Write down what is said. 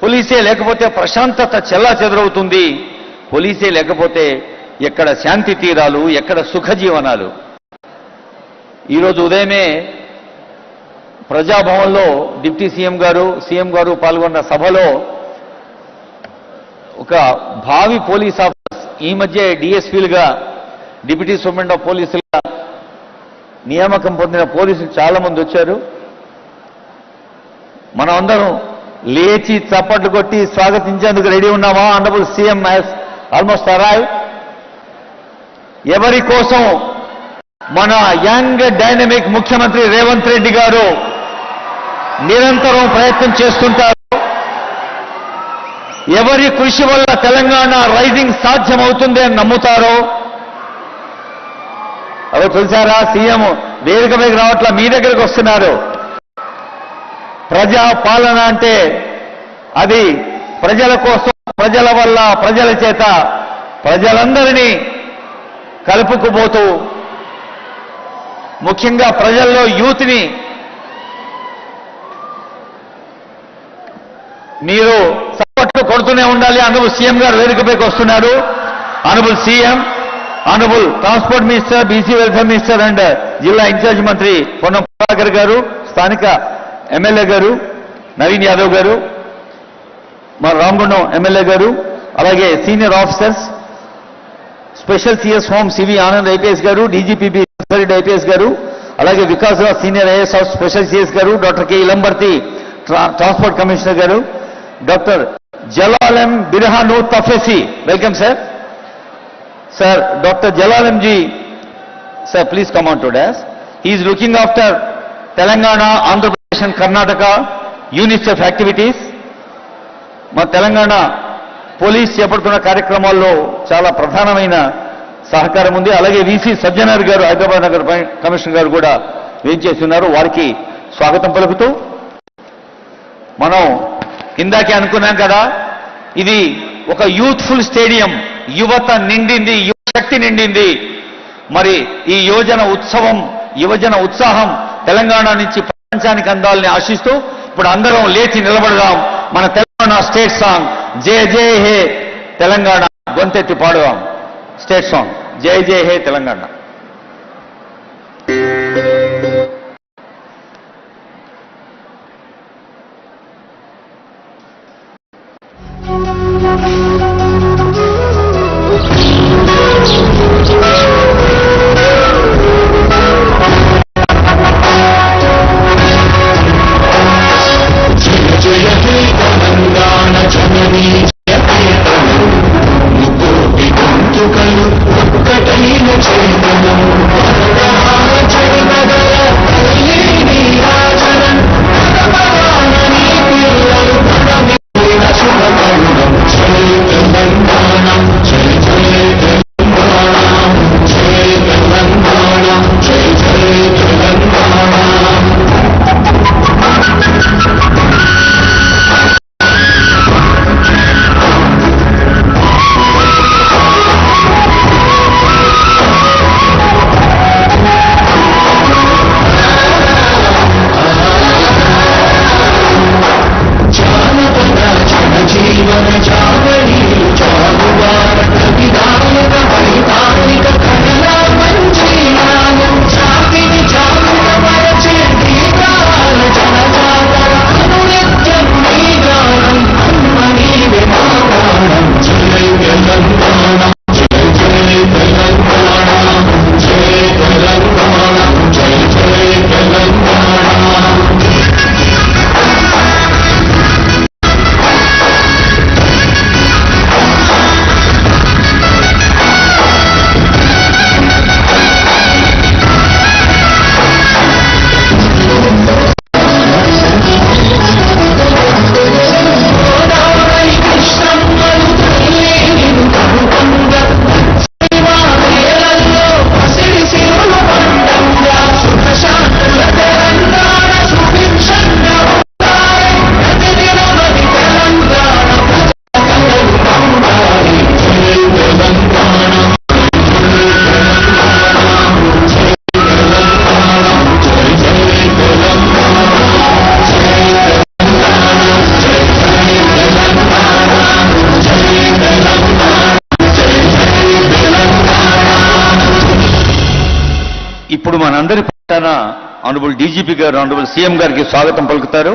పోలీసే లేకపోతే ప్రశాంతత చెల్లాచెదరవుతుంది. పోలీసే లేకపోతే ఎక్కడ శాంతి తీరాలు, ఎక్కడ సుఖజీవనాలు. ఈరోజు ఉదయమే ప్రజాభవన్లో డిప్యూటీ సీఎం గారు పాల్గొన్న సభలో ఒక భావి పోలీస్ ఆఫీసర్, ఈ మధ్య డిఎస్పీలుగా డిప్యూటీ సూపరింటెండెంట్ ఆఫ్ పోలీసులుగా నియామకం పొందిన పోలీసులు చాలా మంది వచ్చారు. మనం అందరం లేచి చప్పట్లు కొట్టి స్వాగతించేందుకు రెడీ ఉన్నామా? Honourable CM has almost arrived. ఎవరి కోసం? మన యంగ్ డైనమిక్ ముఖ్యమంత్రి రేవంత్ రెడ్డి గారు నిరంతరం ప్రయత్నం చేస్తుంటారు. ఎవరి కృషి వల్ల తెలంగాణ రైజింగ్ సాధ్యమవుతుంది అని నమ్ముతారో అవి తెలిసారా? సీఎం వేదిక మీద రావట్లా, మీ దగ్గరికి వస్తున్నారు. ప్రజా పాలన అంటే అది ప్రజల కోసం, ప్రజల వల్ల, ప్రజల చేత, ప్రజలందరినీ కలుపుకుపోతూ ముఖ్యంగా ప్రజల్లో యూత్ని మీరు సపోర్ట్లు కొడుతూనే ఉండాలి. ఆనరబుల్ సీఎం గారు వేదికపైకి వస్తున్నారు. Honourable CM, honourable transport minister, BC welfare minister and జిల్లా ఇన్ఛార్జ్ మంత్రి పొన్నం ప్రభాకర్ గారు, స్థానిక ఎమ్మెల్యే గారు నవీన్ యాదవ్ గారు, మా రామగుండం ఎమ్మెల్యే గారు, అలాగే senior officers, special CS home CV Anand IPS గారు, డీజీపీబీ రెడ్డి ఐపీఎస్ గారు, అలాగే Vikas Raj senior IAS of special CS గారు, doctor K Ilambarthi transport commissioner గారు, doctor Jalalam Birhanu Tafese, welcome sir. Sir, Dr. Jalalam ji, sir, please come on to desk. He is looking after Telangana, Andhra Pradesh and Karnataka units of activities. మా Telangana police చేపడుతున్న కార్యక్రమాల్లో చాలా ప్రధానమైన సహకారం ఉంది. అలాగే VC Sajjanar గారు, హైదరాబాద్ నగర కమిషనర్ గారు కూడా వేయించేస్తున్నారు. వారికి స్వాగతం పలుకుతూ మనం ఇందాకే అనుకున్నాం కదా, ఇది ఒక యూత్ఫుల్ స్టేడియం, యువత నిండింది, యువశక్తి నిండింది. మరి ఈ యువజన ఉత్సాహం తెలంగాణ నుంచి ప్రపంచానికి అందాలని ఆశిస్తూ ఇప్పుడు అందరం లేచి నిలబడదాం. మన తెలంగాణ స్టేట్ సాంగ్ జయ జయ హే తెలంగాణ గొంతెత్తి పాడుదాం. స్టేట్ సాంగ్ జయ జయ హే తెలంగాణ. ఇప్పుడు మనందరి పక్షాన ఆనరబుల్ డీజీపీ గారు ఆనరబుల్ సీఎం గారికి స్వాగతం పలుకుతారు.